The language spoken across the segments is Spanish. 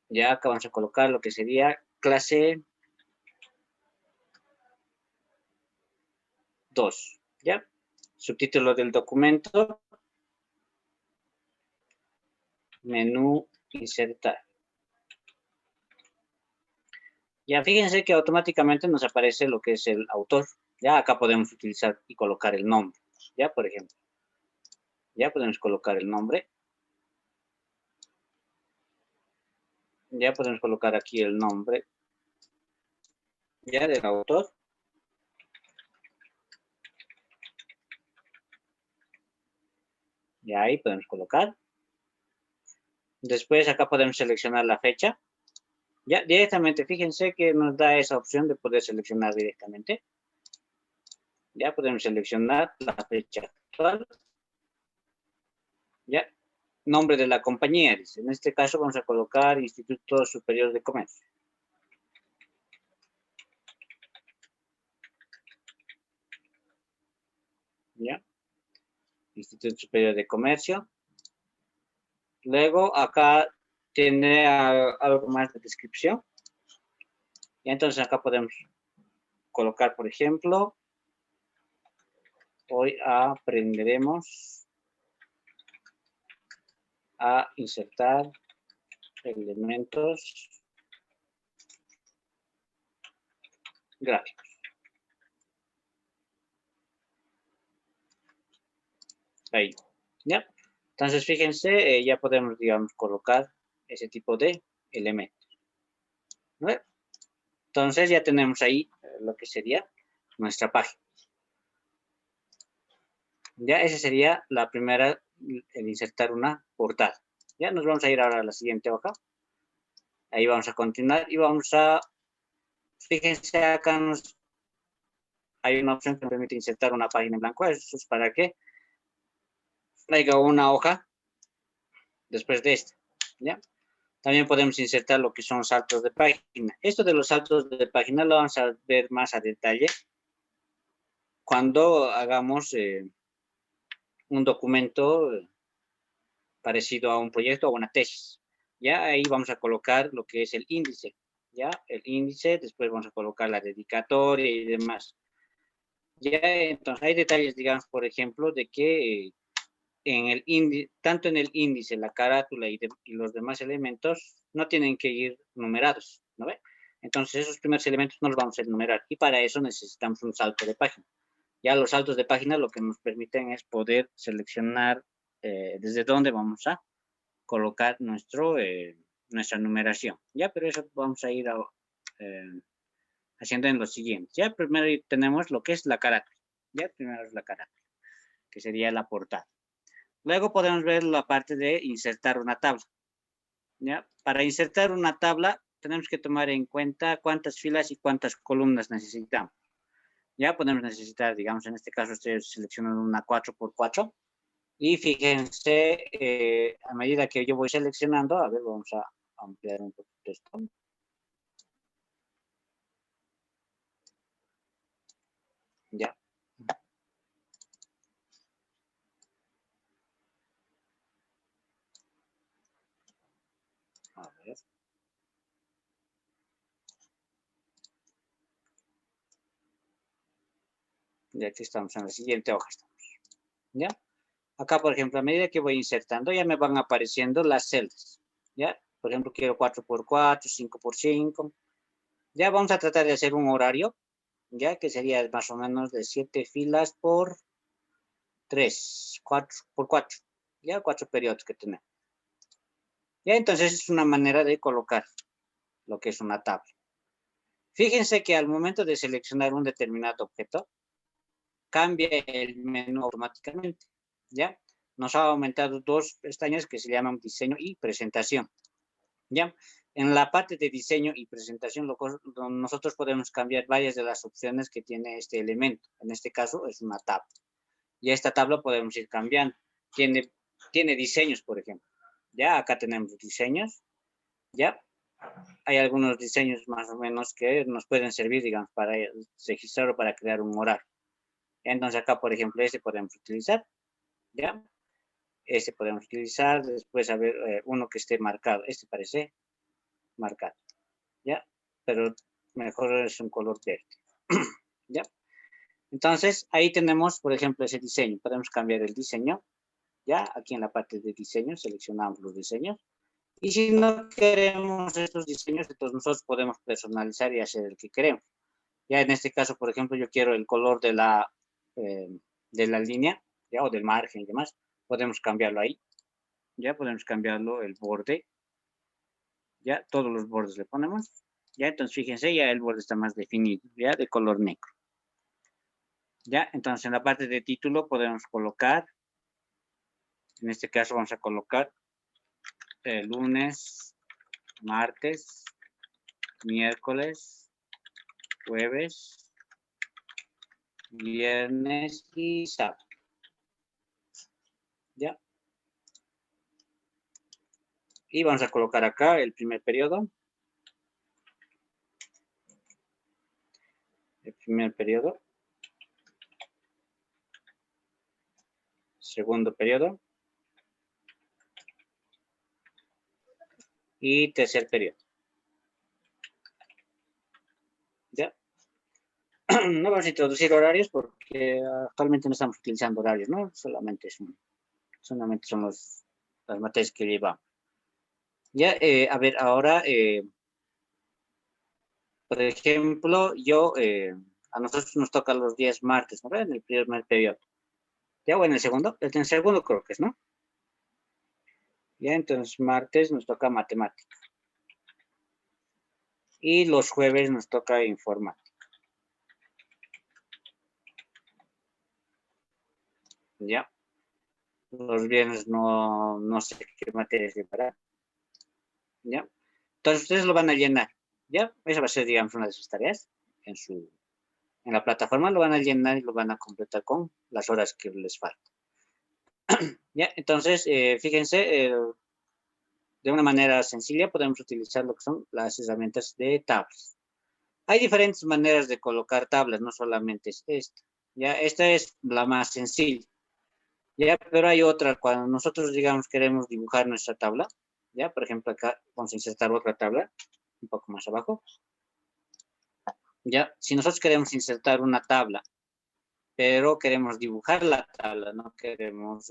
Ya acá vamos a colocar lo que sería clase 2, ¿ya? Subtítulo del documento, menú, insertar. Ya fíjense que automáticamente nos aparece lo que es el autor. Ya acá podemos utilizar y colocar el nombre. Ya, por ejemplo. Ya podemos colocar el nombre. Ya podemos colocar aquí el nombre. Ya del autor. Ya ahí podemos colocar. Después acá podemos seleccionar la fecha. Ya directamente, fíjense que nos da esa opción de poder seleccionar directamente. Ya podemos seleccionar la fecha actual. Ya, nombre de la compañía, dice. En este caso vamos a colocar Instituto Superior de Comercio. Ya, Instituto Superior de Comercio. Luego acá tiene algo más de descripción. Y entonces acá podemos colocar, por ejemplo, hoy aprenderemos a insertar elementos gráficos. Ahí, ¿ya? Entonces, fíjense, ya podemos, digamos, colocar ese tipo de elementos. ¿No? Entonces, ya tenemos ahí lo que sería nuestra página. Ya, esa sería la primera, el insertar una portada. Ya nos vamos a ir ahora a la siguiente hoja. Ahí vamos a continuar y vamos a, fíjense acá hay una opción que nos permite insertar una página en blanco. Eso es para que haya una hoja después de esta. ¿Ya? También podemos insertar lo que son saltos de página. Esto de los saltos de página lo vamos a ver más a detalle cuando hagamos un documento parecido a un proyecto o una tesis. Ya ahí vamos a colocar lo que es el índice. Ya el índice, después vamos a colocar la dedicatoria y demás. Ya entonces hay detalles, digamos, por ejemplo, de que en el índice, tanto en el índice, la carátula y los demás elementos no tienen que ir numerados, ¿no ve? Entonces esos primeros elementos no los vamos a enumerar y para eso necesitamos un salto de página. Ya los saltos de página lo que nos permiten es poder seleccionar desde dónde vamos a colocar nuestra numeración. Ya, pero eso vamos a ir haciendo en lo siguiente. Ya primero tenemos lo que es la carátula. Ya primero es la carátula, que sería la portada. Luego podemos ver la parte de insertar una tabla. ¿Ya? Para insertar una tabla tenemos que tomar en cuenta cuántas filas y cuántas columnas necesitamos. Ya podemos necesitar, digamos, en este caso estoy seleccionando una 4x4. Y fíjense, a medida que yo voy seleccionando, a ver, vamos a ampliar un poquito esto. Ya. A ver. Y aquí estamos en la siguiente hoja. ¿Ya? Acá, por ejemplo, a medida que voy insertando, ya me van apareciendo las celdas. ¿Ya? Por ejemplo, quiero 4x4, 5x5. Ya vamos a tratar de hacer un horario, ya que sería más o menos de 7 filas por 3, 4x4. Ya 4 periodos que tenemos. Ya entonces es una manera de colocar lo que es una tabla. Fíjense que al momento de seleccionar un determinado objeto, cambia el menú automáticamente, ¿ya? Nos ha aumentado dos pestañas que se llaman diseño y presentación, ¿ya? En la parte de diseño y presentación, nosotros podemos cambiar varias de las opciones que tiene este elemento. En este caso es una tabla. Y esta tabla podemos ir cambiando. Tiene diseños, por ejemplo. Ya acá tenemos diseños, ¿ya? Hay algunos diseños más o menos que nos pueden servir, digamos, para registrar o para crear un horario. Entonces acá, por ejemplo, este podemos utilizar, ¿ya? Este podemos utilizar, después a ver uno que esté marcado, este parece, marcado, ¿ya? Pero mejor es un color verde, ¿ya? Entonces, ahí tenemos, por ejemplo, ese diseño. Podemos cambiar el diseño, ¿ya? Aquí en la parte de diseño seleccionamos los diseños. Y si no queremos estos diseños, entonces nosotros podemos personalizar y hacer el que queremos. Ya en este caso, por ejemplo, yo quiero el color de la línea, ¿ya? O del margen y demás. Podemos cambiarlo ahí. Ya podemos cambiarlo, el borde. Ya todos los bordes le ponemos. Ya, entonces fíjense, ya el borde está más definido, ya de color negro. Ya, entonces en la parte de título podemos colocar, en este caso vamos a colocar lunes, martes, miércoles, jueves, viernes y sábado. ¿Ya? Y vamos a colocar acá el primer periodo. El primer periodo. Segundo periodo. Y tercer periodo. ¿Ya? No vamos a introducir horarios porque actualmente no estamos utilizando horarios, ¿no? Solamente son las materias que llevamos. Ya, a ver, ahora, por ejemplo, a nosotros nos toca los días martes, ¿no? En el primer periodo. Ya, o en el segundo creo que es, ¿no? Ya, entonces martes nos toca matemática. Y los jueves nos toca informática. Ya. Los viernes no sé qué materias llevará. ¿Ya? Entonces ustedes lo van a llenar, ¿ya? Esa va a ser, digamos, una de sus tareas en la plataforma, lo van a llenar y lo van a completar con las horas que les faltan. ¿Ya? Entonces, fíjense, de una manera sencilla podemos utilizar lo que son las herramientas de tablas. Hay diferentes maneras de colocar tablas, no solamente es esta. ¿Ya? Esta es la más sencilla. ¿Ya? Pero hay otra, cuando nosotros, digamos, queremos dibujar nuestra tabla, ¿ya? Por ejemplo, acá vamos a insertar otra tabla, un poco más abajo. ¿Ya? Si nosotros queremos insertar una tabla, pero queremos dibujar la tabla, no queremos,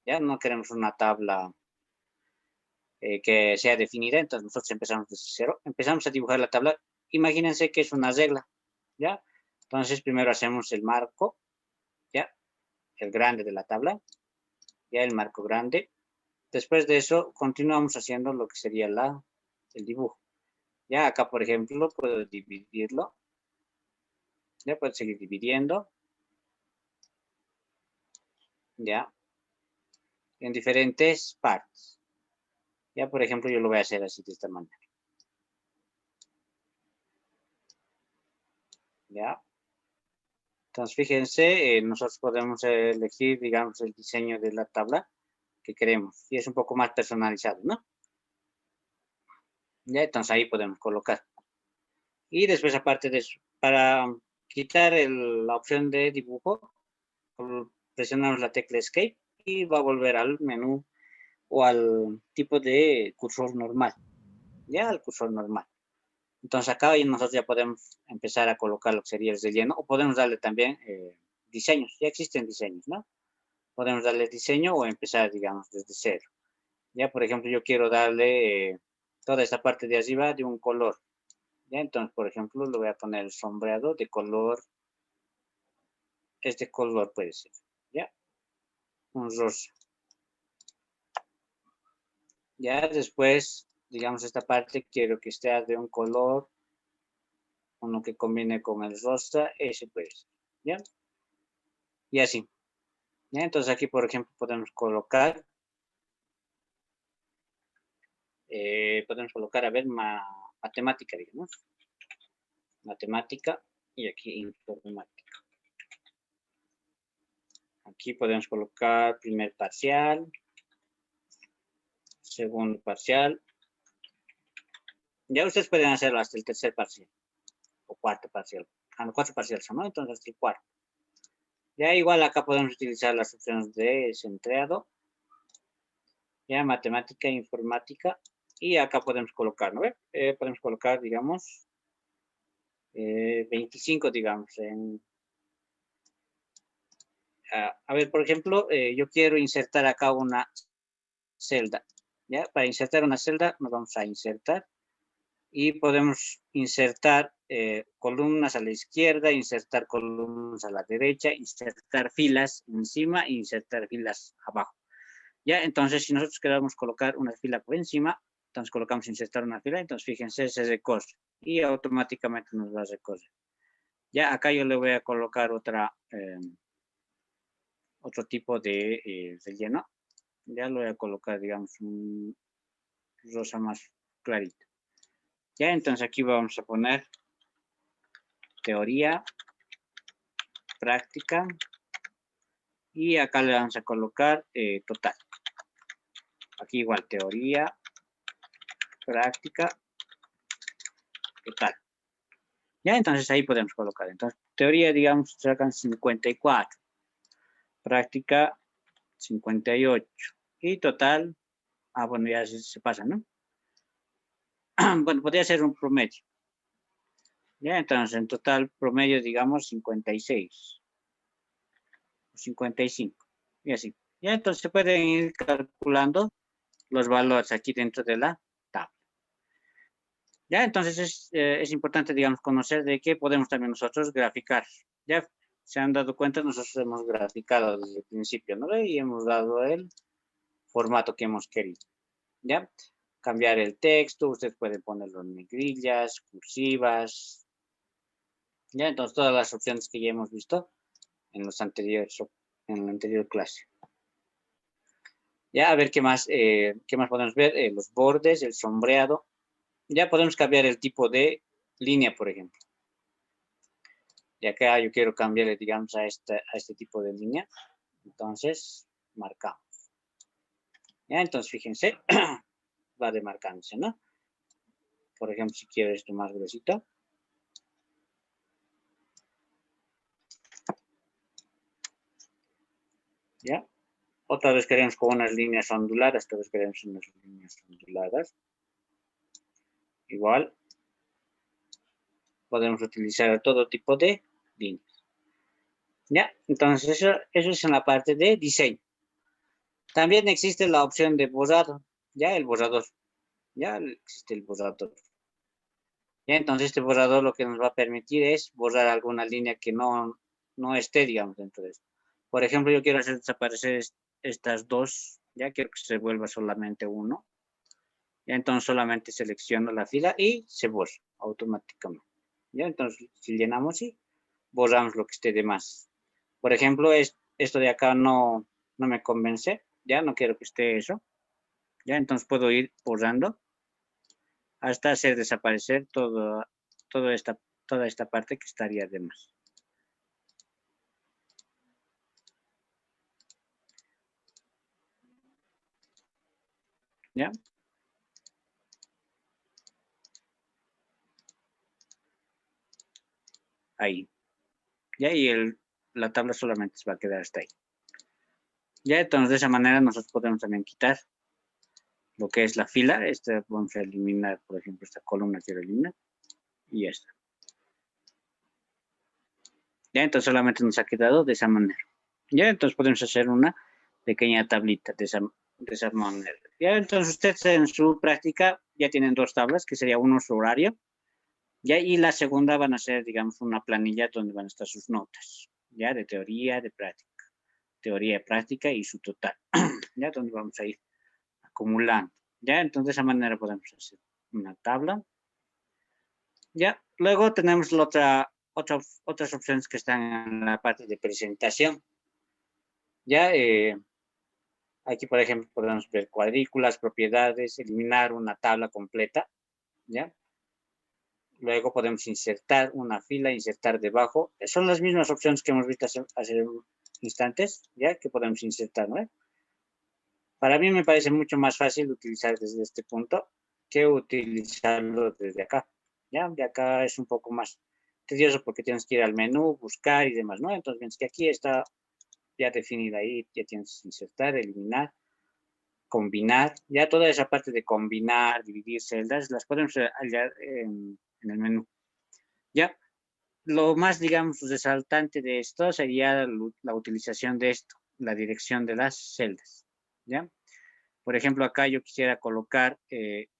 ya no queremos una tabla que sea definida, entonces nosotros empezamos desde cero, empezamos a dibujar la tabla, imagínense que es una regla, ¿ya? Entonces primero hacemos el marco, ¿ya? El grande de la tabla, ya el marco grande. Después de eso continuamos haciendo lo que sería el dibujo. Ya acá, por ejemplo, puedo dividirlo, ya puedo seguir dividiendo, ya, en diferentes partes. Ya, por ejemplo, yo lo voy a hacer así de esta manera. Ya. Entonces, fíjense, nosotros podemos elegir, digamos, el diseño de la tabla que queremos. Y es un poco más personalizado, ¿no? Ya, entonces ahí podemos colocar. Y después, aparte de eso, para quitar la opción de dibujo, presionamos la tecla Escape y va a volver al menú o al tipo de cursor normal. Ya, al cursor normal. Entonces acá nosotros ya podemos empezar a colocar lo que sería el relleno o podemos darle también diseños. Ya existen diseños, ¿no? Podemos darle diseño o empezar, digamos, desde cero. Ya, por ejemplo, yo quiero darle toda esta parte de arriba de un color. Ya, entonces, por ejemplo, le voy a poner el sombreado de color, este color puede ser, ¿ya? Un rosa. Ya, después, digamos, esta parte quiero que esté de un color, uno que combine con el rosa, ese puede ser, ¿ya? Y así. ¿Ya? Entonces aquí, por ejemplo, podemos colocar, a ver, matemática, digamos. Matemática y aquí informática. Aquí podemos colocar primer parcial, segundo parcial. Ya ustedes pueden hacerlo hasta el tercer parcial o cuarto parcial. No, cuatro parciales son, ¿no? Entonces hasta el cuarto. Ya igual acá podemos utilizar las opciones de centrado. Ya matemática, informática. Y acá podemos colocar, ¿no? Podemos colocar, digamos, 25, digamos. A ver, por ejemplo, yo quiero insertar acá una celda. ¿Ya? Para insertar una celda, nos vamos a insertar. Y podemos insertar columnas a la izquierda, insertar columnas a la derecha, insertar filas encima e insertar filas abajo. Ya, entonces si nosotros queremos colocar una fila por encima, entonces colocamos insertar una fila, entonces fíjense, se recorre y automáticamente nos va a recorrer. Ya, acá yo le voy a colocar otro tipo de relleno. Ya lo voy a colocar, digamos, un rosa más clarito. Ya, entonces aquí vamos a poner teoría, práctica, y acá le vamos a colocar total. Aquí igual teoría, práctica, total. Ya, entonces ahí podemos colocar. Entonces, teoría, digamos, sacan 54. Práctica, 58. Y total, bueno, ya se pasa, ¿no? Bueno, podría ser un promedio. Ya, entonces, en total, promedio, digamos, 56. 55. Y así. Ya, entonces se pueden ir calculando los valores aquí dentro de la tabla. Ya, entonces es importante, digamos, conocer de qué podemos también nosotros graficar. Ya se han dado cuenta, nosotros hemos graficado desde el principio, ¿no? Y hemos dado el formato que hemos querido. Ya, cambiar el texto, ustedes pueden ponerlo en negrillas, cursivas. Ya, entonces todas las opciones que ya hemos visto en los anteriores, en la anterior clase. Ya, a ver qué más podemos ver, los bordes, el sombreado. Ya podemos cambiar el tipo de línea, por ejemplo. Y acá yo quiero cambiarle, digamos, a este tipo de línea. Entonces, marcamos. Ya, entonces, fíjense, va demarcándose, ¿no? Por ejemplo, si quiero esto más gruesito. Ya. Otra vez queremos con unas líneas onduladas, otra vez queremos unas líneas onduladas. Igual, podemos utilizar todo tipo de líneas. Ya, entonces eso es en la parte de diseño. También existe la opción de borrado, ya el borrador. Ya existe el borrador. Ya, entonces este borrador lo que nos va a permitir es borrar alguna línea que no esté, digamos, dentro de esto. Por ejemplo, yo quiero hacer desaparecer estas dos, ya quiero que se vuelva solamente uno. Ya, entonces solamente selecciono la fila y se borra automáticamente. Ya, entonces si llenamos y borramos lo que esté de más. Por ejemplo, esto de acá no me convence, ya no quiero que esté eso. Ya, entonces puedo ir borrando hasta hacer desaparecer toda esta parte que estaría de más. ¿Ya? Ahí. ¿Ya? Y la tabla solamente se va a quedar hasta ahí. Ya, entonces de esa manera nosotros podemos también quitar lo que es la fila. Vamos a eliminar, por ejemplo, esta columna quiero eliminar. Y esta. Ya, entonces solamente nos ha quedado de esa manera. Ya, entonces podemos hacer una pequeña tablita de esa manera. Ya, entonces ustedes en su práctica ya tienen dos tablas, que sería uno su horario. Ya, y la segunda van a ser, digamos, una planilla donde van a estar sus notas, ya, de teoría, de práctica. Teoría, práctica y su total. Ya, donde vamos a ir acumulando. Ya, entonces de esa manera podemos hacer una tabla. Ya, luego tenemos otras opciones que están en la parte de presentación. Ya, aquí, por ejemplo, podemos ver cuadrículas, propiedades, eliminar una tabla completa. Ya. Luego podemos insertar una fila, insertar debajo. Son las mismas opciones que hemos visto hace instantes, ya que podemos insertar, ¿no? Para mí me parece mucho más fácil utilizar desde este punto que utilizarlo desde acá. Ya, de acá es un poco más tedioso porque tienes que ir al menú, buscar y demás, ¿no? Entonces, ves que aquí está ya definida ahí, ya tienes que insertar, eliminar. combinar, ya toda esa parte de combinar, dividir celdas, las podemos hallar en el menú. Ya, lo más, digamos, resaltante de esto sería la utilización de esto, la dirección de las celdas, ¿ya? Por ejemplo, acá yo quisiera colocar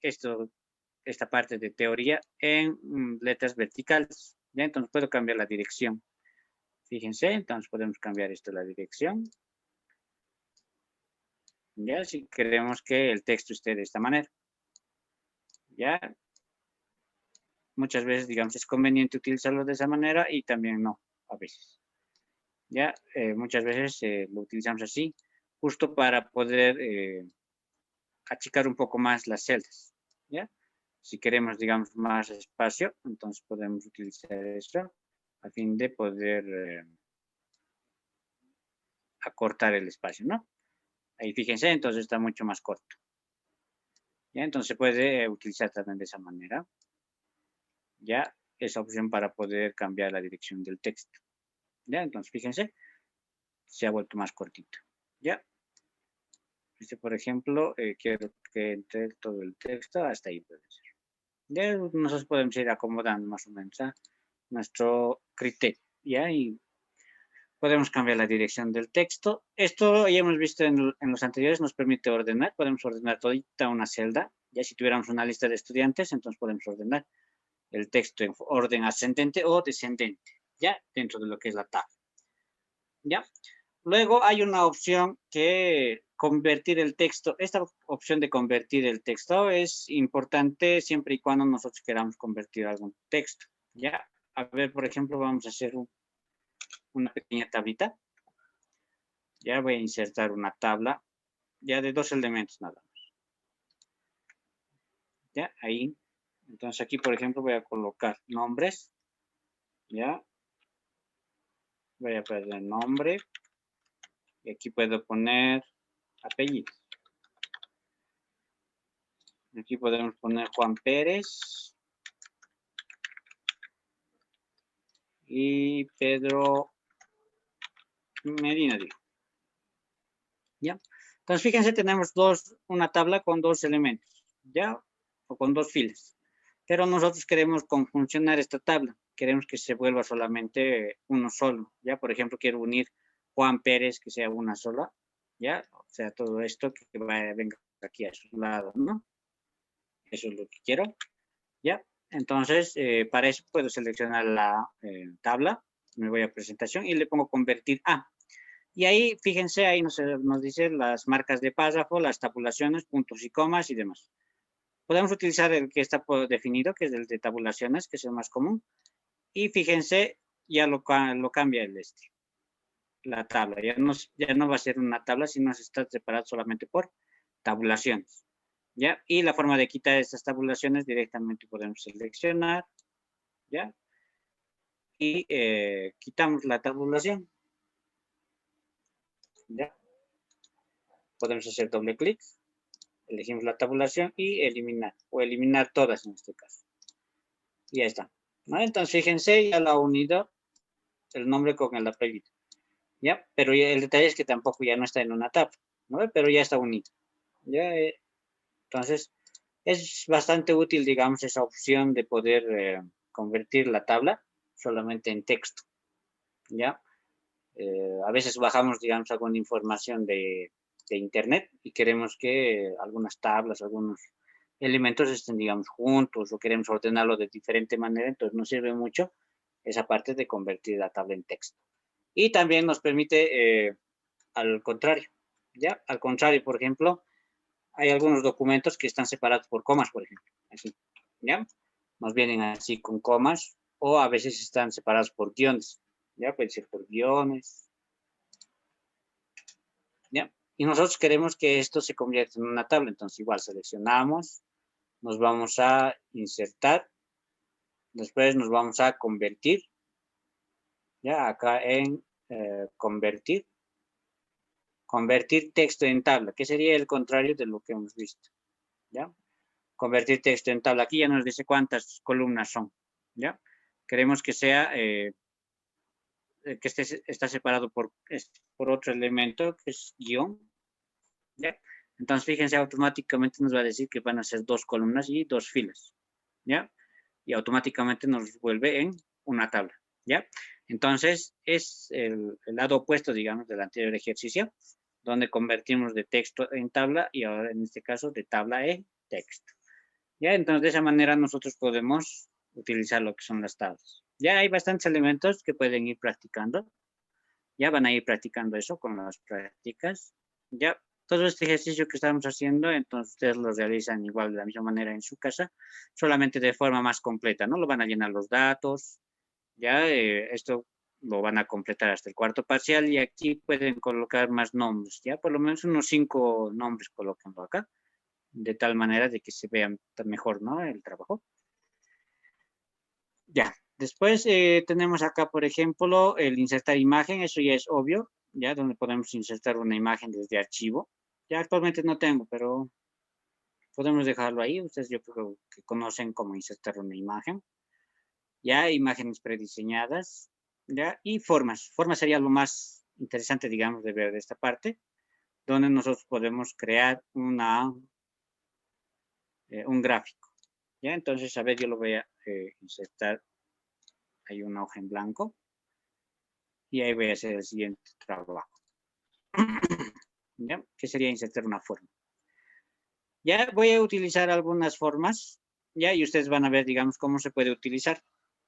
esta parte de teoría en letras verticales, ¿ya? Entonces puedo cambiar la dirección. Fíjense, entonces podemos cambiar esto, la dirección. Ya, si queremos que el texto esté de esta manera. Ya, muchas veces, digamos, es conveniente utilizarlo de esa manera y también no, a veces. Ya, muchas veces lo utilizamos así, justo para poder achicar un poco más las celdas. Ya, si queremos, digamos, más espacio, entonces podemos utilizar esto a fin de poder acortar el espacio, ¿no? Ahí fíjense, entonces está mucho más corto. ¿Ya? Entonces se puede utilizar también de esa manera. Ya, esa opción para poder cambiar la dirección del texto. ¿Ya? Entonces fíjense, se ha vuelto más cortito. ¿Ya? Este, por ejemplo, quiero que entre todo el texto, hasta ahí puede ser. Ya nosotros podemos ir acomodando más o menos a nuestro criterio. ¿Ya? Y podemos cambiar la dirección del texto. Esto ya hemos visto en los anteriores, nos permite ordenar. Podemos ordenar todita una celda. Ya si tuviéramos una lista de estudiantes, entonces podemos ordenar el texto en orden ascendente o descendente, ya dentro de lo que es la tabla. ¿Ya? Luego hay una opción que convertir el texto. Esta opción de convertir el texto es importante siempre y cuando nosotros queramos convertir algún texto. ¿Ya? A ver, por ejemplo, vamos a hacer una pequeña tablita. Ya voy a insertar una tabla ya de 2 elementos nada más. Ya, ahí. Entonces aquí, por ejemplo, voy a colocar nombres. Ya. Voy a poner nombre. Y aquí puedo poner apellidos. Aquí podemos poner Juan Pérez. Y Pedro Medina, digo. ¿Ya? Entonces, fíjense, tenemos una tabla con 2 elementos, ¿ya? O con 2 filas. Pero nosotros queremos conjuncionar esta tabla. Queremos que se vuelva solamente uno solo, ¿ya? Por ejemplo, quiero unir Juan Pérez, que sea una sola, ¿ya? O sea, todo esto que venga aquí a su lado, ¿no? Eso es lo que quiero, ¿ya? Entonces, para eso puedo seleccionar la tabla, me voy a presentación y le pongo convertir a. Y ahí, fíjense, ahí nos dice las marcas de párrafo, las tabulaciones, puntos y comas y demás. Podemos utilizar el que está definido, que es el de tabulaciones, que es el más común. Y fíjense, ya lo cambia la tabla. Ya no va a ser una tabla, sino se está separado solamente por tabulaciones. ¿Ya? Y la forma de quitar estas tabulaciones directamente podemos seleccionar, ¿ya? Y quitamos la tabulación, ¿ya? Podemos hacer doble clic, elegimos la tabulación y eliminar, o eliminar todas en este caso. Y ya está, ¿no? Entonces, fíjense, ya lo ha unido el nombre con el apellido, ¿ya? Pero ya el detalle es que tampoco ya no está en una tabla, ¿no? Pero ya está unido, ¿ya? Entonces, es bastante útil, digamos, esa opción de poder convertir la tabla solamente en texto, ¿ya? A veces bajamos, digamos, alguna información de internet y queremos que algunas tablas, algunos elementos estén, digamos, juntos o queremos ordenarlo de diferente manera, entonces nos sirve mucho esa parte de convertir la tabla en texto. Y también nos permite, al contrario, ¿ya? Al contrario, por ejemplo, hay algunos documentos que están separados por comas, por ejemplo, así, ¿ya? Nos vienen así con comas o a veces están separados por guiones, ¿ya? Puede ser por guiones, ¿ya? Y nosotros queremos que esto se convierta en una tabla, entonces igual seleccionamos, nos vamos a insertar, después nos vamos a convertir, ya acá en convertir texto en tabla, que sería el contrario de lo que hemos visto, ¿ya? Convertir texto en tabla, aquí ya nos dice cuántas columnas son, ¿ya? Queremos que sea, está separado por otro elemento, que es guión, ¿ya? Entonces, fíjense, automáticamente nos va a decir que van a ser 2 columnas y 2 filas, ¿ya? Y automáticamente nos vuelve en una tabla, ¿ya? Entonces, es el lado opuesto, digamos, del anterior ejercicio, donde convertimos de texto en tabla y ahora en este caso de tabla en texto. ¿Ya? Entonces, de esa manera nosotros podemos utilizar lo que son las tablas. Ya hay bastantes elementos que pueden ir practicando. Ya van a ir practicando eso con las prácticas. Ya todo este ejercicio que estamos haciendo, entonces ustedes lo realizan igual de la misma manera en su casa, solamente de forma más completa, ¿no? Lo van a llenar los datos, ya esto lo van a completar hasta el cuarto parcial y aquí pueden colocar más nombres, ya por lo menos unos 5 nombres colóquenlo acá, de tal manera de que se vean mejor, ¿no? El trabajo. Ya, después tenemos acá, por ejemplo, el insertar imagen, eso ya es obvio, ya donde podemos insertar una imagen desde archivo. Ya actualmente no tengo, pero podemos dejarlo ahí. Ustedes yo creo que conocen cómo insertar una imagen. Ya, imágenes prediseñadas, ya, y formas. Formas sería lo más interesante, digamos, de ver de esta parte, donde nosotros podemos crear un gráfico. Ya, entonces, a ver, yo lo voy a insertar. Hay una hoja en blanco. Y ahí voy a hacer el siguiente trabajo. ¿Ya? Que sería insertar una forma. Ya voy a utilizar algunas formas, ya, y ustedes van a ver, digamos, cómo se puede utilizar.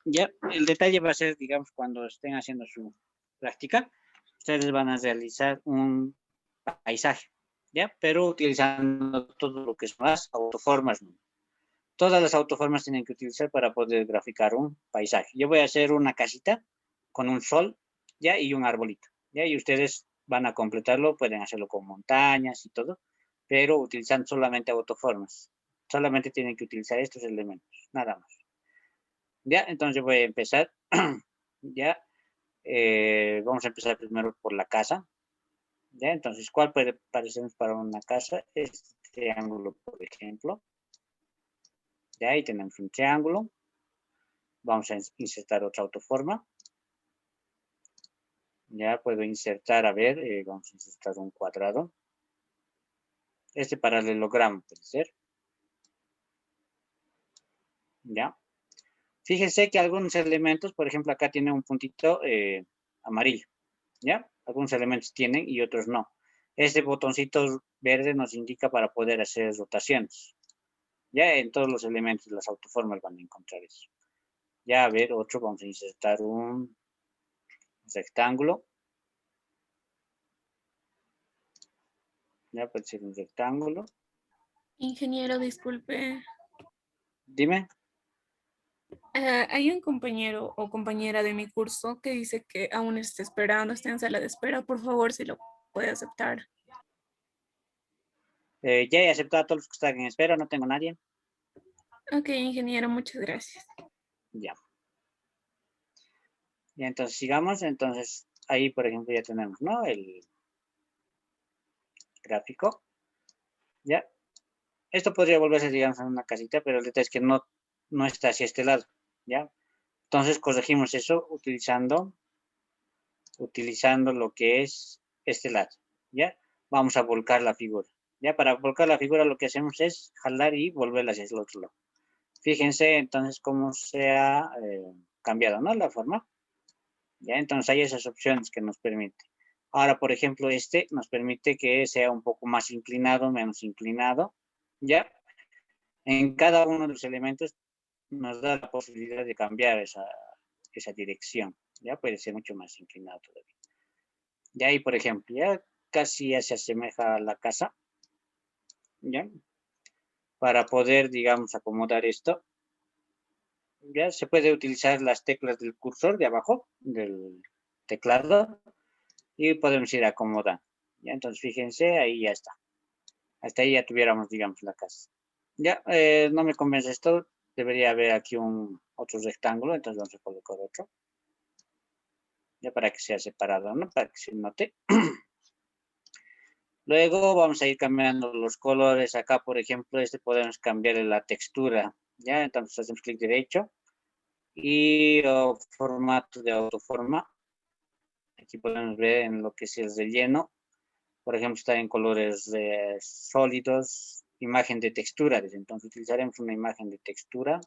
Ya, el detalle va a ser, digamos, cuando estén haciendo su práctica, ustedes van a realizar un paisaje, ya, pero utilizando todo lo que son las autoformas, ¿no? Todas las autoformas tienen que utilizar para poder graficar un paisaje. Yo voy a hacer una casita con un sol, ya, y un arbolito, ya, y ustedes van a completarlo, pueden hacerlo con montañas y todo, pero utilizando solamente autoformas. Solamente tienen que utilizar estos elementos, nada más. Ya, entonces voy a empezar, ya, vamos a empezar primero por la casa, ya, entonces, ¿cuál puede parecernos para una casa? Este triángulo, por ejemplo. Ya ahí tenemos un triángulo. Vamos a insertar otra autoforma. Ya puedo insertar, a ver, vamos a insertar un cuadrado. Este paralelogramo puede ser. Ya. Fíjense que algunos elementos, por ejemplo, acá tiene un puntito amarillo. ¿Ya? Algunos elementos tienen y otros no. Este botoncito verde nos indica para poder hacer rotaciones. Ya en todos los elementos, las autoformas van a encontrar eso. Ya, a ver, otro, vamos a insertar un rectángulo. Ya puede ser un rectángulo. Ingeniero, disculpe. Dime. Hay un compañero o compañera de mi curso que dice que aún está esperando, está en sala de espera. Por favor, si lo puede aceptar. Ya he aceptado a todos los que están en espera, no tengo nadie. Ok, ingeniero, muchas gracias. Ya. Ya, entonces sigamos. Entonces, ahí, por ejemplo, ya tenemos, ¿no? El gráfico. Ya. Esto podría volverse, digamos, en una casita, pero el detalle es que no está hacia este lado. ¿Ya? Entonces, corregimos eso utilizando lo que es este lado. ¿Ya? Vamos a volcar la figura. Ya, para volcar la figura lo que hacemos es jalar y volverla hacia el otro lado. Fíjense entonces cómo se ha cambiado, ¿no? La forma. ¿Ya? Entonces hay esas opciones que nos permite. Ahora, por ejemplo, este nos permite que sea un poco más inclinado, menos inclinado, ¿ya? En cada uno de los elementos nos da la posibilidad de cambiar esa dirección, ¿ya? Puede ser mucho más inclinado todavía. Ya ahí, por ejemplo, ya casi ya se asemeja a la casa, ¿ya? Para poder, digamos, acomodar esto, ya se puede utilizar las teclas del cursor de abajo, del teclado, y podemos ir acomodando. ¿Ya? Entonces, fíjense, ahí ya está. Hasta ahí ya tuviéramos, digamos, la casa. Ya, no me convence esto. Debería haber aquí otro rectángulo, entonces vamos a colocar otro. Ya para que sea separado, ¿no? Para que se note. Luego vamos a ir cambiando los colores. Acá, por ejemplo, podemos cambiar la textura. Ya, entonces hacemos clic derecho. Y formato de autoforma. Aquí podemos ver en lo que es el relleno. Por ejemplo, está en colores sólidos, imagen de textura. Entonces utilizaremos una imagen de textura.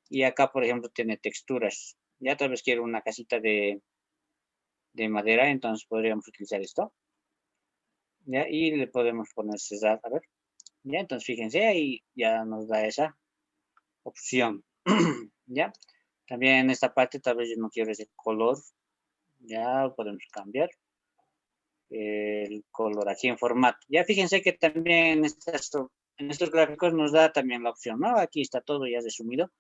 Y acá, por ejemplo, tiene texturas. Ya tal vez quiero una casita de madera, entonces podríamos utilizar esto. ¿Ya? Y le podemos poner cerrar, a ver. Ya, entonces fíjense, ahí ya nos da esa opción. ¿Ya? También en esta parte tal vez yo no quiero ese color. Ya podemos cambiar el color aquí en formato. Ya fíjense que también en estos gráficos nos da también la opción, ¿no? Aquí está todo ya resumido,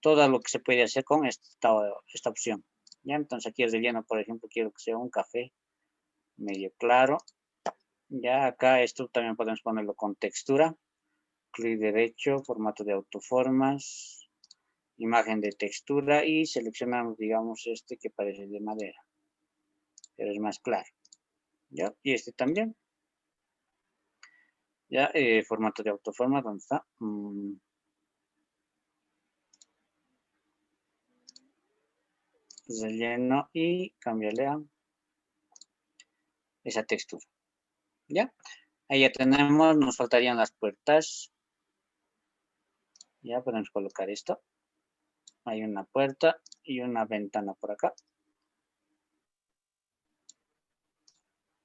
todo lo que se puede hacer con esta opción. Ya, entonces aquí el relleno, por ejemplo, quiero que sea un café medio claro. Ya acá esto también podemos ponerlo con textura. Clic derecho, formato de autoformas, imagen de textura y seleccionamos, digamos, este que parece de madera, pero es más claro. ¿Ya? Y este también. Ya, formato de autoforma, ¿dónde está? Relleno y cambiarle a esa textura. ¿Ya? Ahí ya tenemos, nos faltarían las puertas. Ya podemos colocar esto. Hay una puerta y una ventana por acá.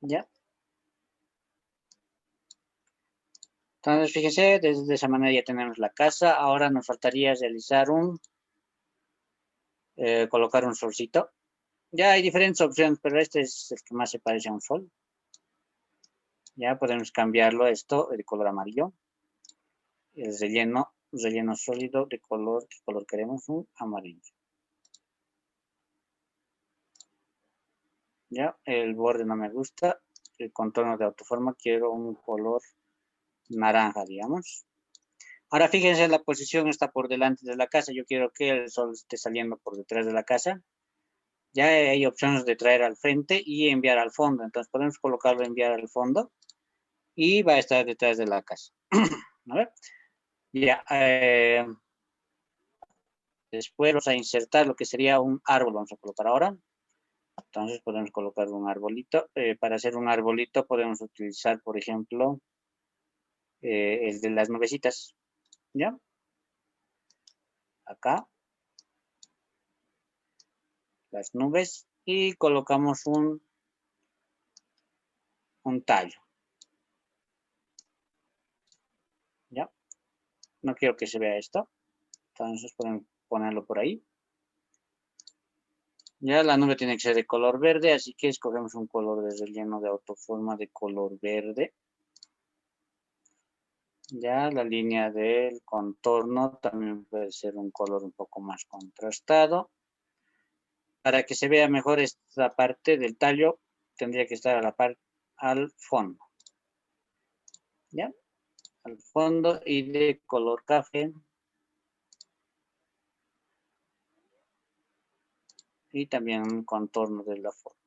¿Ya? Entonces, fíjense, de esa manera ya tenemos la casa. Ahora nos faltaría realizar colocar un solcito. Ya hay diferentes opciones, pero este es el que más se parece a un sol. Ya podemos cambiarlo esto de color amarillo. El relleno sólido de color, ¿qué color queremos? Un amarillo. Ya, el borde no me gusta. El contorno de autoforma quiero un color naranja, digamos. Ahora fíjense, la posición está por delante de la casa. Yo quiero que el sol esté saliendo por detrás de la casa. Ya hay opciones de traer al frente y enviar al fondo. Entonces podemos colocarlo enviar al fondo y va a estar detrás de la casa. A ver. Ya. Después vamos a insertar lo que sería un árbol. Vamos a colocar ahora. Entonces podemos colocar un arbolito. Para hacer un arbolito podemos utilizar, por ejemplo, el de las nubecitas. ¿Ya? Acá. Las nubes. Y colocamos un tallo. ¿Ya? No quiero que se vea esto. Entonces podemos ponerlo por ahí. Ya la nube tiene que ser de color verde, así que escogemos un color de relleno de autoforma de color verde. Ya la línea del contorno también puede ser un color un poco más contrastado. Para que se vea mejor esta parte del tallo, tendría que estar a la parte al fondo. ¿Ya? Al fondo y de color café. Y también un contorno de la forma.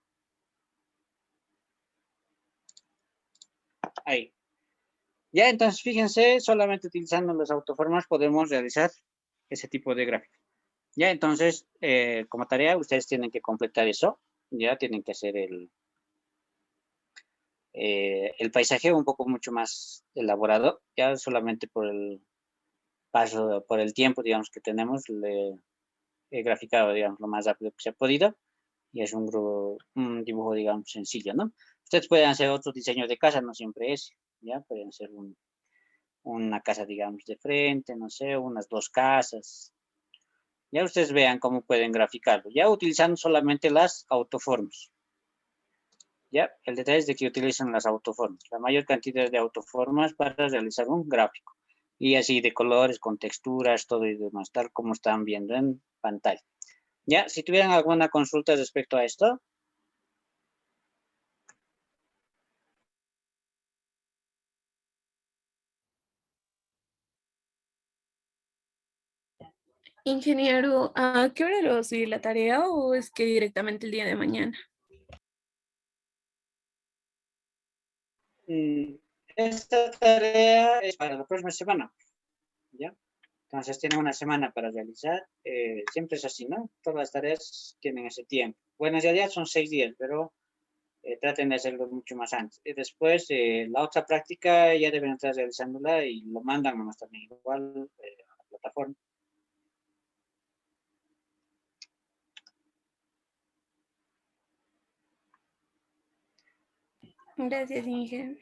Ahí. Ya, entonces fíjense, solamente utilizando las autoformas podemos realizar ese tipo de gráfico. Ya, entonces, como tarea, ustedes tienen que completar eso. Ya tienen que hacer el paisaje un poco mucho más elaborado. Ya solamente por el paso, por el tiempo, digamos, que tenemos, le he graficado, digamos, lo más rápido que se ha podido. Y es un dibujo, digamos, sencillo, ¿no? Ustedes pueden hacer otro diseño de casa, no siempre es. Ya, pueden hacer una casa, digamos, de frente, no sé, unas dos casas. Ya ustedes vean cómo pueden graficarlo, ya utilizando solamente las autoformas. Ya, el detalle es de que utilizan las autoformas, la mayor cantidad de autoformas para realizar un gráfico. Y así de colores, con texturas, todo y demás, tal como están viendo en pantalla. Ya, si tuvieran alguna consulta respecto a esto. Ingeniero, ¿a qué hora le va a subir la tarea o es que directamente el día de mañana? Esta tarea es para la próxima semana, ¿ya? Entonces tienen una semana para realizar. Siempre es así, ¿no? Todas las tareas tienen ese tiempo. Bueno, en realidad son 6 días, pero traten de hacerlo mucho más antes. Y después, la otra práctica ya deben estar realizándola y lo mandan nomás también igual a la plataforma. Gracias, Inge.